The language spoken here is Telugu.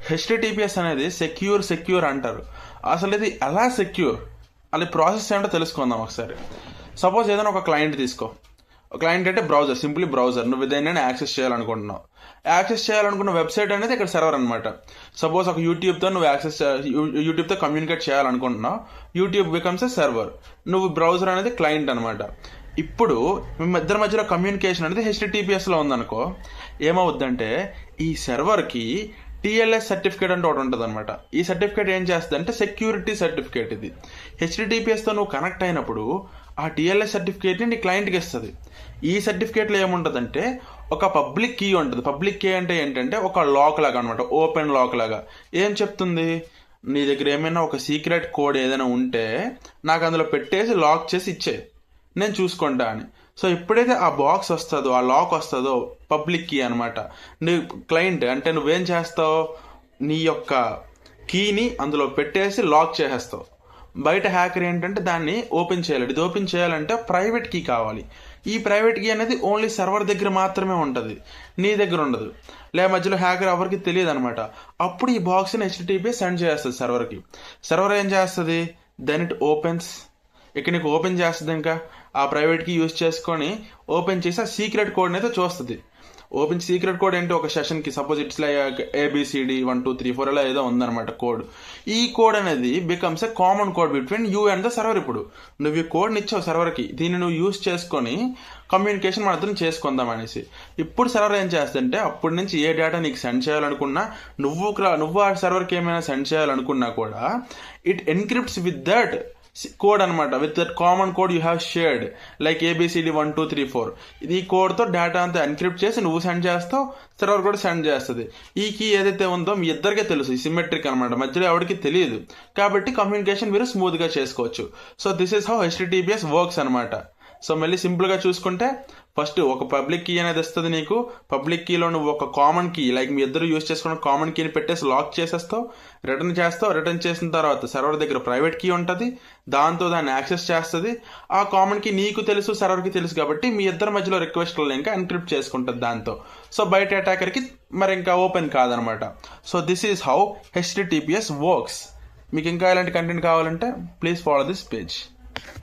హెచ్టిటిపిఎస్ అనేది సెక్యూర్ అంటారు. అసలు ఇది ఎలా సెక్యూర్, అది ప్రాసెస్ ఏంటో తెలుసుకుందాం ఒకసారి. సపోజ్ ఏదైనా ఒక క్లయింట్ తీసుకో. క్లయింట్ అంటే బ్రౌజర్, సింప్లీ బ్రౌజర్. నువ్వు ఏదైనా యాక్సెస్ చేయాలనుకుంటున్నావు. యాక్సెస్ చేయాలనుకున్న వెబ్సైట్ అనేది ఇక్కడ సర్వర్ అనమాట. సపోజ్ ఒక యూట్యూబ్తో నువ్వు యూట్యూబ్తో కమ్యూనికేట్ చేయాలనుకుంటున్నావు. యూట్యూబ్ బికమ్స్ ఎ సర్వర్, నువ్వు బ్రౌజర్ అనేది క్లయింట్ అనమాట. ఇప్పుడు మేము ఇద్దరి మధ్యలో కమ్యూనికేషన్ అనేది హెచ్టిటిపిఎస్లో ఉందనుకో, ఏమవుద్దంటే ఈ సర్వర్కి టిఎల్ఎస్ సర్టిఫికేట్ అంటే ఒకటి ఉంటుంది అనమాట. ఈ సర్టిఫికేట్ ఏం చేస్తుంది అంటే సెక్యూరిటీ సర్టిఫికేట్. ఇది హెచ్టిటిపిఎస్తో నువ్వు కనెక్ట్ అయినప్పుడు ఆ టిఎల్ఎస్ సర్టిఫికేట్ని నీ క్లయింట్కి ఇస్తుంది. ఈ సర్టిఫికేట్లో ఏముంటుందంటే ఒక పబ్లిక్ కీ ఉంటుంది. పబ్లిక్ కీ అంటే ఏంటంటే ఒక లాక్ లాగా అనమాట, ఓపెన్ లాక్ లాగా. ఏం చెప్తుంది, నీ దగ్గర ఏమైనా ఒక సీక్రెట్ కోడ్ ఏదైనా ఉంటే నాకు అందులో పెట్టేసి లాక్ చేసి ఇచ్చే, నేను చూసుకుంటా అని. సో ఎప్పుడైతే ఆ బాక్స్ వస్తుందో, ఆ లాక్ వస్తుందో, పబ్లిక్ కీ అనమాట. నీ క్లయింట్ అంటే నువ్వేం చేస్తావు, నీ యొక్క కీని అందులో పెట్టేసి లాక్ చేసేస్తావు. బయట హ్యాకర్ ఏంటంటే దాన్ని ఓపెన్ చేయాలి. ఇది ఓపెన్ చేయాలంటే ప్రైవేట్ కీ కావాలి. ఈ ప్రైవేట్ కీ అనేది ఓన్లీ సర్వర్ దగ్గర మాత్రమే ఉంటుంది, నీ దగ్గర ఉండదు. మధ్యలో హ్యాకర్ ఎవరికి తెలియదు అనమాట. అప్పుడు ఈ బాక్స్ని హెచ్టిటిపిఎస్ సెండ్ చేస్తుంది సర్వర్కి. సర్వర్ ఏం చేస్తుంది, దెన్ ఇట్ ఓపెన్స్. ఇక్కడ నీకు ఓపెన్ చేస్తుంది. ఇంకా ఆ ప్రైవేట్ కీ యూజ్ చేసుకొని ఓపెన్ చేసి ఆ సీక్రెట్ కోడ్ని అయితే చూస్తుంది. ఓపెన్ సీక్రెట్ కోడ్ ఏంటి, ఒక సెషన్కి సపోజ్ ఇట్స్ లైక్ ABCD 1 2 3 4 అలా ఏదో ఉందన్నమాట కోడ్. ఈ కోడ్ అనేది becomes a common code between you and the server. ఇప్పుడు నువ్వు ఈ కోడ్ని ఇచ్చావు సర్వర్కి, దీన్ని నువ్వు యూజ్ చేసుకొని కమ్యూనికేషన్ మన ఇద్దరం చేసుకుందాం అనేసి. ఇప్పుడు సర్వర్ ఏం చేస్తుంటే అప్పటి నుంచి ఏ డేటా నీకు సెండ్ చేయాలనుకున్నా, నువ్వు ఆ సర్వర్కి ఏమైనా సెండ్ చేయాలనుకున్నా కూడా ఇట్ ఎన్క్రిప్ట్స్ విత్ దట్ కోడ్ అనమాట, with that common code you have shared like ABCD 1 2 3 4. ఇది కోడ్తో డేటా అంతా ఎన్క్రిప్ట్ చేసి నువ్వు సెండ్ చేస్తావు, సర్వర్ కూడా సెండ్ చేస్తుంది. ఈ కీ ఏదైతే ఉందో మీ ఇద్దరికే తెలుసు, ఈ సిమెట్రిక్ అనమాట, మధ్యలో ఎవరికి తెలియదు. కాబట్టి కమ్యూనికేషన్ మీరు స్మూత్గా చేసుకోవచ్చు. So this is how HTTPS works అనమాట. సో మళ్ళీ సింపుల్గా చూసుకుంటే, ఫస్ట్ ఒక పబ్లిక్ కీ అనేది వస్తుంది నీకు. పబ్లిక్ కీలో నువ్వు ఒక కామన్ కీ, లైక్ మీ ఇద్దరు యూజ్ చేసుకున్న కామన్ కీని పెట్టేసి లాక్ చేసేస్తావు, రిటర్న్ చేస్తావు. రిటర్న్ చేసిన తర్వాత సర్వర్ దగ్గర ప్రైవేట్ కీ ఉంటుంది, దాంతో దాన్ని యాక్సెస్ చేస్తుంది. ఆ కామన్ కీ నీకు తెలుసు, సర్వర్కి తెలుసు, కాబట్టి మీ ఇద్దరి మధ్యలో రిక్వెస్ట్లు ఇంకా ఎన్క్రిప్ట్ చేసుకుంటుంది దాంతో. సో బయట అటాకర్కి మరి ఇంకా ఓపెన్ కాదనమాట. So this is how HTTPS works. మీకు ఇంకా ఇలాంటి కంటెంట్ కావాలంటే ప్లీజ్ ఫాలో దిస్ పేజ్.